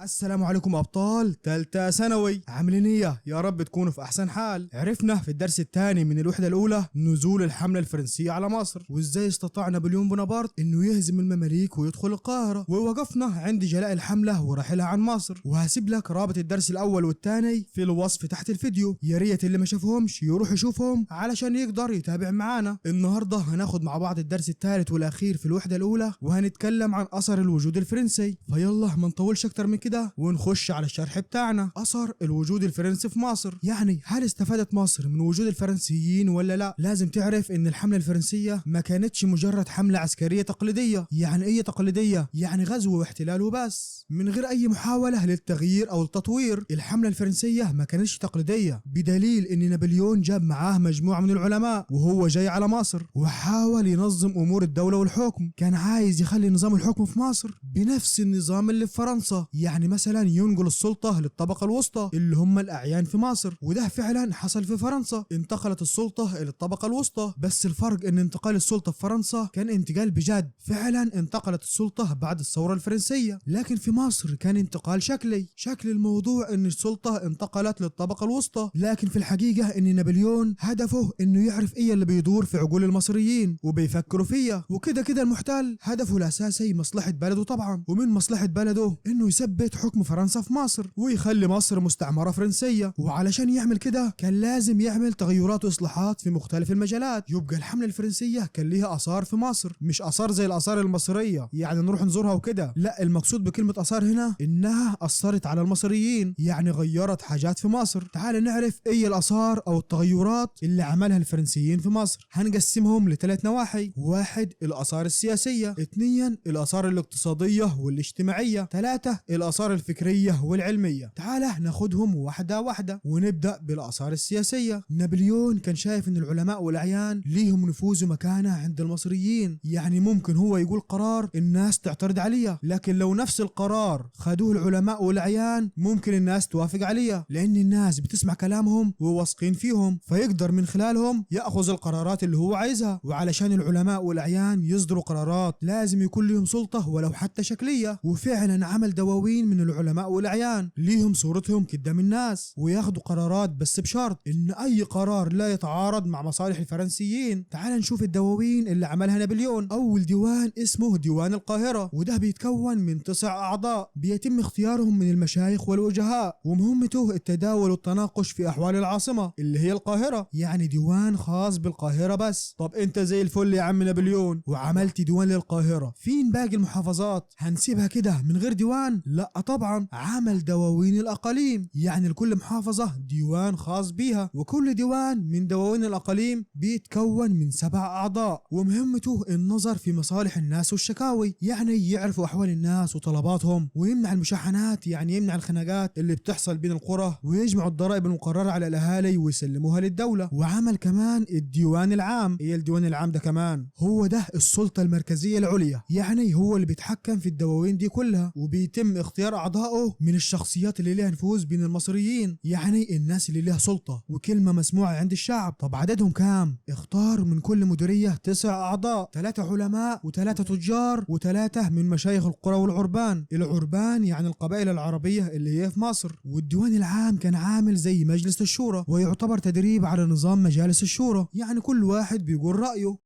السلام عليكم أبطال تالتة ثانوي، عاملين إيه؟ يا رب تكونوا في أحسن حال. عرفنا في الدرس الثاني من الوحدة الأولى نزول الحملة الفرنسية على مصر، وإزاي استطاع نابليون بونابرت إنه يهزم المماليك ويدخل القاهرة، ووقفنا عند جلاء الحملة ورحلها عن مصر. وهسيب لك رابط الدرس الأول والثاني في الوصف تحت الفيديو، يا ريت اللي ما شافهمش يروح يشوفهم علشان يقدر يتابع معانا. النهارده هناخد مع بعض الدرس الثالث والأخير في الوحدة الأولى، وهنتكلم عن أثر الوجود الفرنسي. فيلا ما نطولش أكتر من كده ونخش على الشرح بتاعنا. اثر الوجود الفرنسي في مصر، يعني هل استفادت مصر من وجود الفرنسيين ولا لا؟ لازم تعرف ان الحمله الفرنسيه ما كانتش مجرد حمله عسكريه تقليديه. يعني ايه تقليديه؟ يعني غزو واحتلال وبس، من غير اي محاوله للتغيير او التطوير. الحمله الفرنسيه ما كانتش تقليديه، بدليل ان نابليون جاب معاه مجموعه من العلماء وهو جاي على مصر، وحاول ينظم امور الدوله والحكم. كان عايز يخلي نظام الحكم في مصر بنفس النظام اللي في فرنسا، يعني مثلا ينقل السلطة للطبقة الوسطى اللي هم الأعيان في مصر، وده فعلا حصل في فرنسا. انتقلت السلطة إلى الطبقة الوسطى، بس الفرق إن انتقال السلطة في فرنسا كان انتقال بجد، فعلا انتقلت السلطة بعد الثورة الفرنسية. لكن في مصر كان انتقال شكلي. شكل الموضوع إن السلطة انتقلت للطبقة الوسطى، لكن في الحقيقة إن نابليون هدفه إنه يعرف إيه اللي بيدور في عقول المصريين وبيفكروا فيها. وكده كده المحتل هدفه الأساسي مصلحة بلده طبعا، ومن مصلحة بلده إنه يثبت حكم فرنسا في مصر ويخلي مصر مستعمرة فرنسية. وعلشان يعمل كده كان لازم يعمل تغيرات واصلاحات في مختلف المجالات. يبقى الحملة الفرنسية كان ليها آثار في مصر، مش آثار زي الآثار المصرية يعني نروح نزورها وكده، لا، المقصود بكلمة آثار هنا إنها أثرت على المصريين، يعني غيرت حاجات في مصر. تعال نعرف ايه الآثار أو التغيرات اللي عملها الفرنسيين في مصر. هنقسمهم لثلاث نواحي: واحد الآثار السياسية، اثنين الآثار الاقتصادية والاجتماعية، ثلاثة الآثار الفكرية والعلمية. تعال ناخدهم واحدة واحدة، ونبدأ بالآثار السياسية. نابليون كان شايف ان العلماء والأعيان ليهم نفوذ ومكانة عند المصريين، يعني ممكن هو يقول قرار الناس تعترض عليه، لكن لو نفس القرار خدوه العلماء والأعيان ممكن الناس توافق عليه، لأن الناس بتسمع كلامهم وواثقين فيهم، فيقدر من خلالهم يأخذ القرارات اللي هو عايزها. وعلشان العلماء والأعيان يصدروا قرارات لازم يكون لهم سلطة ولو حتى شكلية، وفعلا عمل دواوين من العلماء والأعيان ليهم صورتهم قدام الناس، وياخدوا قرارات بس بشرط ان اي قرار لا يتعارض مع مصالح الفرنسيين. تعال نشوف الدواوين اللي عملها نابليون. اول ديوان اسمه ديوان القاهرة، وده بيتكون من 9 اعضاء بيتم اختيارهم من المشايخ والوجهاء، ومهمته التداول والتناقش في احوال العاصمة اللي هي القاهرة، يعني ديوان خاص بالقاهرة بس. طب انت زي الفل يا عم نابليون وعملت ديوان للقاهرة، فين باقي المحافظات؟ هنسيبها كده من غير ديوان؟ لا طبعا، عمل دواوين الأقاليم، يعني لكل محافظة ديوان خاص بيها، وكل ديوان من دواوين الأقاليم بيتكون من 7 أعضاء، ومهمته النظر في مصالح الناس والشكاوي، يعني يعرفوا أحوال الناس وطلباتهم، ويمنع المشاحنات، يعني يمنع الخناقات اللي بتحصل بين القرى، ويجمع الضرائب المقررة على الأهالي ويسلموها للدولة. وعمل كمان الديوان العام. هي الديوان العام ده كمان هو ده السلطة المركزية العليا، يعني هو اللي بيتحكم في الدواوين دي كلها، وبيتم اختيار أعضائه من الشخصيات اللي لها نفوذ بين المصريين، يعني الناس اللي لها سلطة وكلمة مسموعة عند الشعب. طب عددهم كام؟ اختار من كل مديرية 9 أعضاء، 3 علماء و3 تجار و3 من مشايخ القرى والعربان. العربان يعني القبائل العربية اللي هي في مصر. والديوان العام كان عامل زي مجلس الشورى، ويعتبر تدريب على نظام مجالس الشورى، يعني كل واحد بيقول رأيه.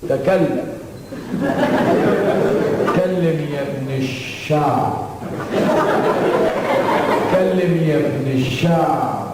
تكلم كلم يا ابن الشعب، كلم يا ابن الشعب.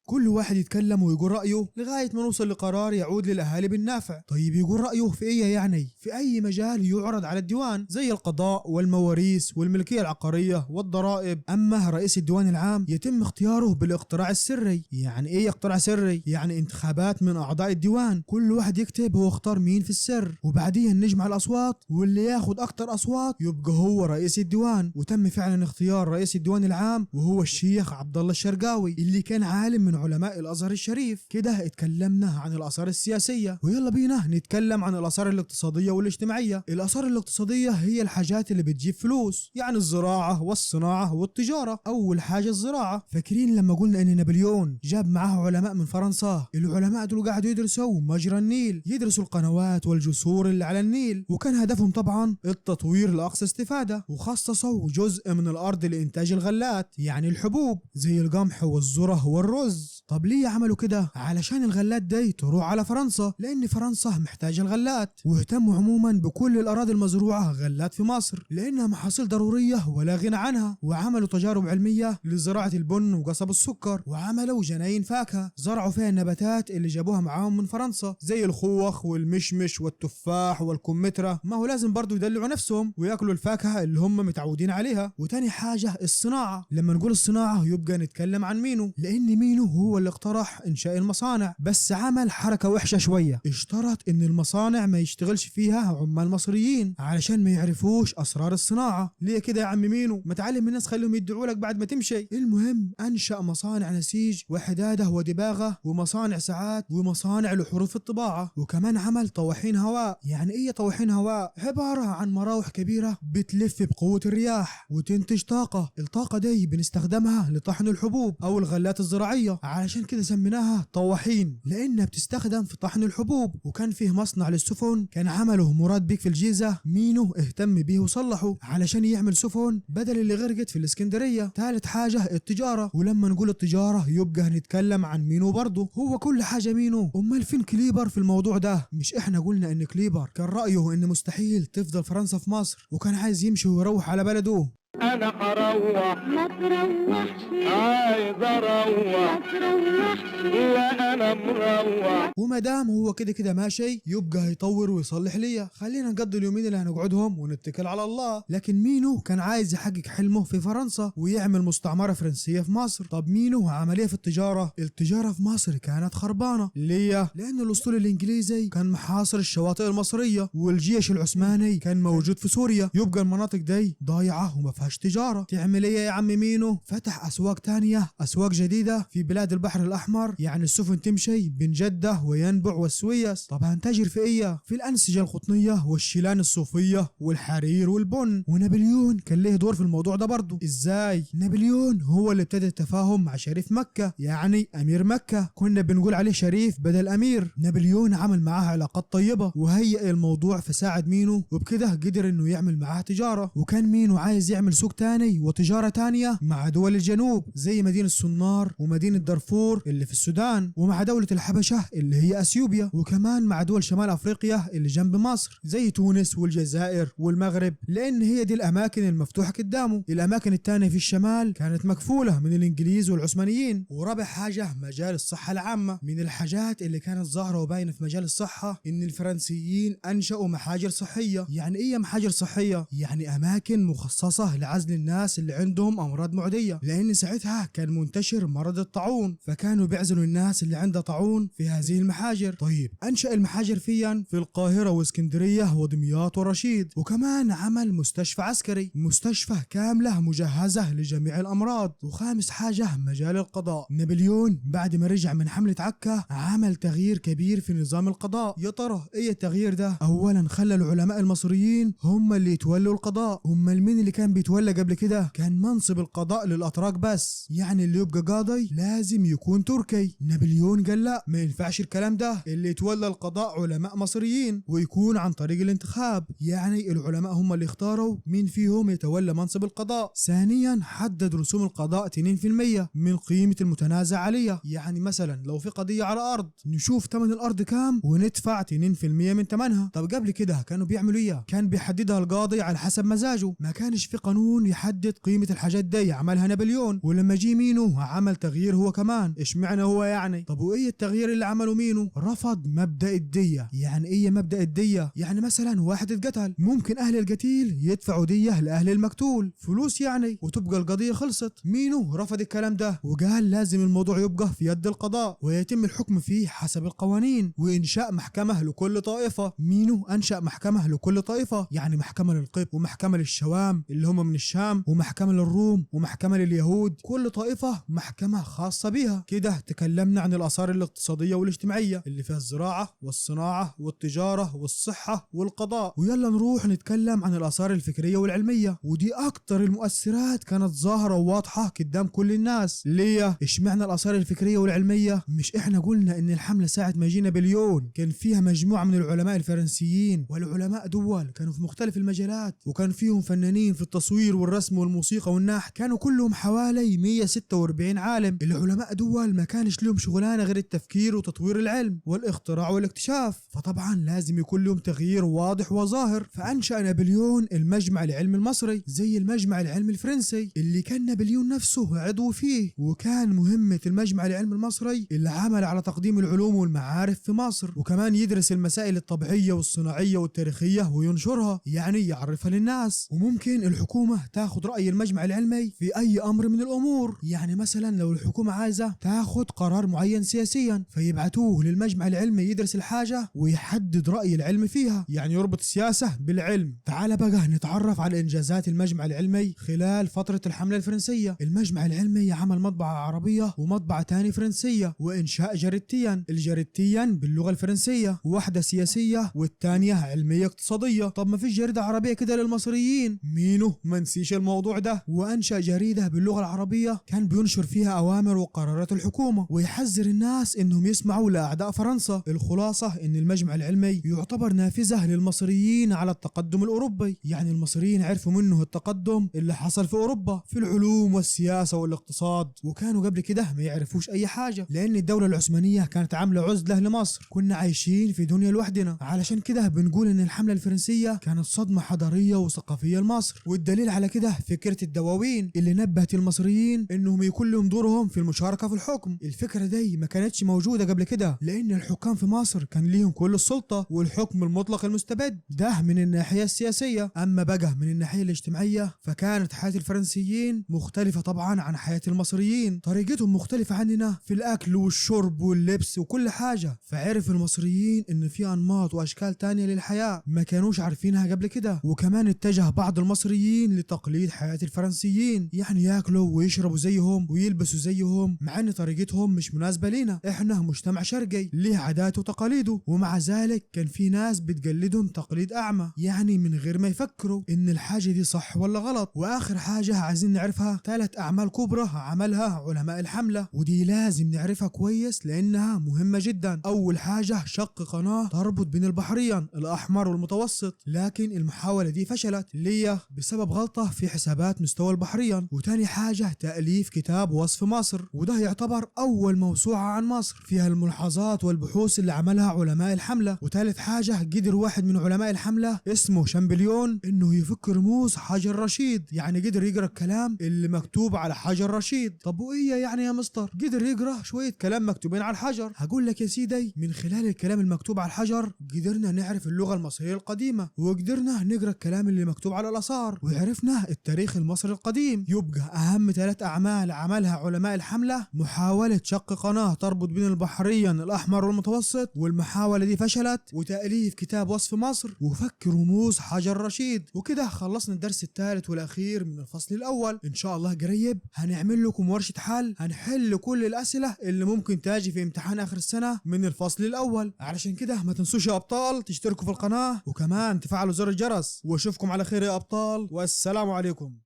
كل واحد يتكلم ويقول رأيه لغاية ما نوصل لقرار يعود للأهالي بالنافع. طيب يقول رأيه في إيه؟ يعني في أي مجال يعرض على الديوان، زي القضاء والمواريث والملكية العقارية والضرائب. أما رئيس الديوان العام يتم اختياره بالاقتراع السري. يعني إيه اقتراع سري؟ يعني انتخابات من أعضاء الديوان، كل واحد يكتب هو اختار مين في السر، وبعدين نجمع الأصوات، واللي ياخد أكتر أصوات يبقى هو رئيس الديوان. وتم فعلا اختيار رئيس الديوان العام، وهو الشيخ عبد الله الشرقاوي، اللي كان عالم من علماء علماء الازهر الشريف. كده اتكلمنا عن الاثار السياسيه، ويلا بينا نتكلم عن الاثار الاقتصاديه والاجتماعيه. الاثار الاقتصاديه هي الحاجات اللي بتجيب فلوس، يعني الزراعه والصناعه والتجاره. اول حاجه الزراعه. فاكرين لما قلنا ان نابليون جاب معاه علماء من فرنسا؟ العلماء دول قعدوا يدرسوا مجرى النيل، يدرسوا القنوات والجسور اللي على النيل، وكان هدفهم طبعا التطوير لاقصى استفاده. وخصصوا جزء من الارض لانتاج الغلات، يعني الحبوب زي القمح والذره والرز. طب ليه عملوا كده؟ علشان الغلات دي تروح على فرنسا، لان فرنسا محتاجه الغلات. واهتموا عموما بكل الاراضي المزروعه غلات في مصر، لانها محاصيل ضروريه ولا غنى عنها. وعملوا تجارب علميه لزراعه البن وقصب السكر، وعملوا جناين فاكهه زرعوا فيها النباتات اللي جابوها معاهم من فرنسا، زي الخوخ والمشمش والتفاح والكمثرى. ما هو لازم برضو يدلعوا نفسهم وياكلوا الفاكهه اللي هم متعودين عليها. وتاني حاجه الصناعه. لما نقول الصناعه يبقى نتكلم عن مينو، لان مينو هو اللي اقترح انشاء المصانع، بس عمل حركه وحشه شويه. اشترط ان المصانع ما يشتغلش فيها عمال مصريين علشان ما يعرفوش اسرار الصناعه. ليه كده يا عم مينو؟ ما تعلم الناس خليهم يدعوا لك بعد ما تمشي. المهم انشا مصانع نسيج وحداده ودباغه ومصانع ساعات ومصانع لحروف الطباعه. وكمان عمل طواحين هواء. يعني ايه طواحين هواء؟ عباره عن مراوح كبيره بتلف بقوه الرياح وتنتج طاقه. الطاقه دي بنستخدمها لطحن الحبوب او الغلات الزراعيه، علشان كده سميناها طواحين، لانها بتستخدم في طحن الحبوب. وكان فيه مصنع للسفن كان عمله مراد بيك في الجيزه، مينو اهتم بيه وصلحه علشان يعمل سفن بدل اللي غرقت في الاسكندريه. ثالث حاجه التجاره. ولما نقول التجاره يبقى هنتكلم عن مينو برضه، هو كل حاجه مينو. امال فين كليبر في الموضوع ده؟ مش احنا قلنا ان كليبر كان رايه ان مستحيل تفضل فرنسا في مصر، وكان عايز يمشي ويروح على بلده؟ انا هروح ما تروحش، عايز اروح ما تروحش، لا انا مروح. وما دام هو كده كده ماشي يبقى هيطور ويصلح ليا. خلينا نقضي اليومين اللي هنقعدهم ونتكل على الله. لكن مينو كان عايز يحقق حلمه في فرنسا ويعمل مستعمره فرنسيه في مصر. طب مينو عمل ايه في التجاره؟ التجاره في مصر كانت خربانه. ليه؟ لان الاسطول الانجليزي كان محاصر الشواطئ المصريه، والجيش العثماني كان موجود في سوريا. يبقى المناطق دي ضايعه وما فيهاش تجاره. تعمل ايه يا عم مينو؟ فتح اسواق تانية، اسواق جديده في بلاد البحر الاحمر، يعني السفن تمشي بين جده وينبع والسويس. طب هنتاجر في ايه؟ في الانسجه القطنيه والشيلان الصوفيه والحرير والبن. ونابليون كان له دور في الموضوع ده برضه. ازاي؟ نابليون هو اللي ابتدى التفاهم مع شريف مكه، يعني امير مكه. كنا بنقول عليه شريف بدل امير. نابليون عمل معاه علاقات طيبه وهيئ الموضوع فساعد مينو، وبكده قدر انه يعمل معاه تجاره. وكان مينو عايز يعمل سوق تاني وتجاره تانيه مع دول الجنوب، زي مدينه الصنار ومدينه دارفور اللي في السودان، ومع دوله الحبشه اللي هي اثيوبيا، وكمان مع دول شمال افريقيا اللي جنب مصر زي تونس والجزائر والمغرب، لان هي دي الاماكن المفتوحه قدامه. الاماكن التانية في الشمال كانت مكفوله من الانجليز والعثمانيين. ورابع حاجه مجال الصحه العامه. من الحاجات اللي كانت ظاهره وباينه في مجال الصحه ان الفرنسيين انشأوا محاجر صحيه. يعني ايه محاجر صحيه؟ يعني اماكن مخصصه لعزل الناس اللي عندهم امراض معديه، لان ساعتها كان منتشر مرض الطاعون، فكانوا بيعزلوا الناس اللي عندها طاعون في هذه المحاجر. طيب انشأ المحاجر فين؟ في القاهره واسكندريه ودمياط ورشيد. وكمان عمل مستشفى عسكري، مستشفى كامله مجهزه لجميع الامراض. وخامس حاجه مجال القضاء. نابليون بعد ما رجع من حمله عكا عمل تغيير كبير في نظام القضاء. يا ترى ايه التغيير ده؟ اولا خلى العلماء المصريين هم اللي يتولوا القضاء. امال مين اللي كان بيتولى قبل كده؟ كان منصب القضاء للاتراك بس، يعني اللي يبقى قاضي لازم يكون تركي. نابليون قال لا، ما ينفعش الكلام ده، اللي يتولى القضاء علماء مصريين ويكون عن طريق الانتخاب، يعني العلماء هم اللي اختاروا مين فيهم يتولى منصب القضاء. ثانيا حدد رسوم القضاء 2% من قيمة المتنازع عليها، يعني مثلا لو في قضية على ارض نشوف ثمن الارض كام وندفع 2% من ثمنها. طب قبل كده كانوا بيعملوا ايه؟ كان بيحددها القاضي على حسب مزاجه، ما كانش في قانون يحدد قيمة الحاجات دي. عملها نابليون. ولما جي مينو عمل تغيير هو كمان. اشمعنى هو يعني؟ طب وايه التغيير اللي عمله مينو؟ رفض مبدأ الدية. يعني ايه مبدأ الدية؟ يعني مثلا واحد اتقتل، ممكن اهل القتيل يدفعوا دية لاهل المقتول، فلوس يعني، وتبقى القضية خلصت. مينو رفض الكلام ده وقال لازم الموضوع يبقى في يد القضاء ويتم الحكم فيه حسب القوانين وانشاء محكمة لكل طائفة. مينو انشأ محكمة لكل طائفة، يعني محكمة للقبط ومحكمة للشوام اللي هم من الشام، ومحكمة للروم، ومحكمة لليهود، كل طائفة محكمة خاصة بيها. كده تكلمنا عن الآثار الاقتصادية والاجتماعية اللي فيها الزراعة والصناعة والتجارة والصحة والقضاء، ويلا نروح نتكلم عن الآثار الفكرية والعلمية، ودي أكتر المؤثرات كانت ظاهرة وواضحة قدام كل الناس. ليه؟ اشمعنى الآثار الفكرية والعلمية؟ مش احنا قلنا ان الحملة ساعة ما جينا نابليون كان فيها مجموعة من العلماء الفرنسيين والعلماء دول كانوا في مختلف المجالات، وكان فيهم فنانين في التصوير والرسم والموسيقى والنحت، كانوا كلهم حوالي 146 عالم. العلماء دول ما كانش لهم شغلانة غير التفكير وتطوير العلم والاختراع والاكتشاف، فطبعا لازم يكون لهم تغيير واضح وظاهر. فأنشأ نابليون المجمع العلمي المصري زي المجمع العلمي الفرنسي اللي كان نابليون نفسه عضو فيه. وكان مهمة المجمع العلمي المصري اللي عمل على تقديم العلوم والمعارف في مصر، وكمان يدرس المسائل الطبيعية والصناعية والتاريخية وينشرها، يعني يعرفها للناس. وممكن الحكومة تاخد رأي المجمع العلمي في أي أمر من الأمور، يعني مثلا لو الحكومة عايزة تاخد قرار معين سياسيا فيبعتوه للمجمع العلمي يدرس الحاجة ويحدد رأي العلم فيها، يعني يربط السياسة بالعلم. تعال بقى نتعرف على إنجازات المجمع العلمي خلال فترة الحملة الفرنسية. المجمع العلمي عمل مطبعة عربية ومطبعة تاني فرنسية، وإنشاء جريدتين، الجريدتين باللغة الفرنسية، واحدة سياسية والتانية علمية اقتصادية. طب ما فيش جريدة عربية كده للمصريين؟ مينو ما نسيش الموضوع ده، وأنشأ جريدة باللغة العربية كان بينشر فيها أوامر وقرارات الحكومة ويحذر الناس إنهم يسمعوا لأعداء فرنسا. الخلاصة إن المجمع العلمي يعتبر نافذة للمصريين على التقدم الأوروبي، يعني المصريين عرفوا منه التقدم اللي حصل في أوروبا في العلوم والسياسة والاقتصاد، وكانوا قبل كده ما يعرفوش أي حاجة لأن الدولة العثمانية كانت عاملة عزلة لمصر، كنا عايشين في دنيا لوحدنا. علشان كده بنقول إن الحملة الفرنسية كانت صدمة حضارية وثقافية لمصر، والدليل على كده فكرة الدواوين اللي نبهت المصريين إنهم يكون لهم دورهم في المشاركة في الحكم. الفكرة دي ما كانتش موجودة قبل كده لأن الحكام في مصر كان ليهم كل السلطة والحكم المطلق المستبد، ده من الناحية السياسية. أما بقى من الناحية الاجتماعية فكانت حياة الفرنسيين مختلفة طبعا عن حياة المصريين، طريقتهم مختلفة عننا في الأكل والشرب واللبس وكل حاجة. فعرف المصريين إن في أنماط وأشكال تانية للحياة ما كانوش عارفينها قبل كده، وكمان اتجه بعض المصريين لتقليد حياة الفرنسيين، يعني ياكلوا ويشربوا زيهم ويلبسوا زيهم، مع إن طريقتهم مش مناسبة لنا، إحنا مجتمع شرقي ليه عاداته وتقاليده، ومع ذلك كان في ناس بتقلدهم تقليد أعمى، يعني من غير ما يفكروا إن الحاجة دي صح ولا غلط. وآخر حاجة عايزين نعرفها 3 أعمال كبرى عملها علماء الحملة، ودي لازم نعرفها كويس لأنها مهمة جدا. أول حاجة شق قناة تربط بين البحرين الأحمر والمتوسط، لكن المحاولة دي فشلت ليه؟ بسبب غلطة في حسابات مستوى البحرين. وتاني حاجة تأليف كتاب وصف مصر، وده يعتبر أول موسوعة عن مصر فيها الملاحظات والبحوث اللي عملها علماء الحملة. وثالث حاجة قدر واحد من علماء الحملة اسمه شامبليون إنه يفك رموز حجر رشيد، يعني قدر يقرأ الكلام اللي مكتوب على حجر رشيد. طب وإيه يعني يا مستر؟ قدر يقرأ شوية كلام مكتوبين على الحجر. هقول لك يا سيدي، من خلال الكلام المكتوب على الحجر قدرنا نعرف اللغة المصرية القديمة، وقدرنا نقرأ الكلام اللي مكتوب على الآثار، وعرفنا التاريخ المصري القديم. يبقى أهم 3 أعمال عملها علماء الحملة محاولة شق قناة تربط بين البحرين الأحمر والمتوسط، والمحاولة دي فشلت، وتأليف كتاب وصف مصر، وفك رموز حجر رشيد. وكده خلصنا الدرس الثالث والأخير من الفصل الأول. إن شاء الله قريب هنعمل لكم ورشة حل هنحل كل الأسئلة اللي ممكن تاجي في امتحان آخر السنة من الفصل الأول. علشان كده ما تنسوش يا أبطال تشتركوا في القناة وكمان تفعلوا زر الجرس، وأشوفكم على خير يا أبطال، والسلام عليكم.